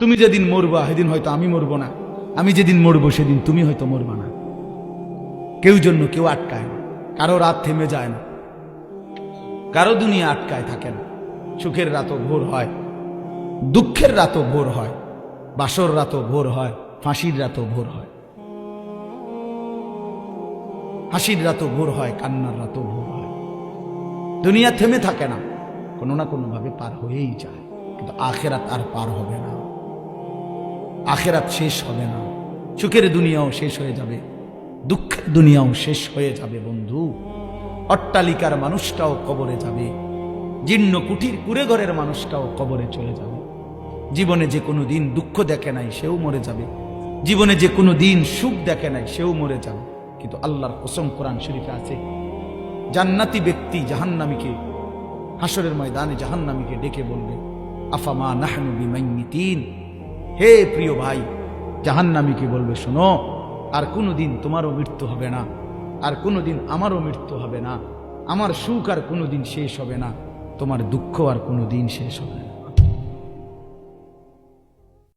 তুমি যেদিন মরবা সেদিন হয়তো আমি মরবো না, আমি যেদিন মরবো সেদিন তুমি হয়তো মরবা না। কেউ জন্য কেউ আটকায় না, কারো রাত থেমে যায় না, কারো দুনিয়া আটকায় থাকে না। সুখের রাতও ভোর হয়, দুঃখের রাতও ভোর হয়, বাসর রাতও ভোর হয়, ফাঁসির রাতও ভোর হয়, হাসির রাতও ভোর হয়, কান্নার রাতও ভোর হয়। দুনিয়া থেমে থাকে না, কোনো না কোনো ভাবে পার হয়েই যায়। কিন্তু আখেরাত আর পার হবে না, আখেরাত শেষ হবে না। সুখের দুনিয়াও শেষ হয়ে যাবে, দুঃখের দুনিয়াও শেষ হয়ে যাবে বন্ধু। অট্টালিকার মানুষটাও কবরে যাবে, জীর্ণ কুঠির কুড়ে ঘরের মানুষটাও কবরে চলে যাবে। জীবনে যে কোনো দিন দুঃখ দেখে নাই সেও মরে যাবে, জীবনে যে কোনো দিন সুখ দেখে নাই সেও মরে যাবে। কিন্তু আল্লাহর কসম কোরআন শরীফে আছে, জান্নাতি ব্যক্তি জাহান্নামীকে হাসরের ময়দানে জাহান্নামীকে ডেকে বলবে, আফামা নাহনু বিমাইয়িতিন। হে প্রিয় ভাই, জাহান্নামীকে বলবে, শোনো, আর কোনোদিন তোমারও মৃত্যু হবে না, আর কোনোদিন আমারও মৃত্যু হবে না, আমার সুখ আর কোনোদিন শেষ হবে না, তোমার দুঃখ আর কোনোদিন শেষ হবে না।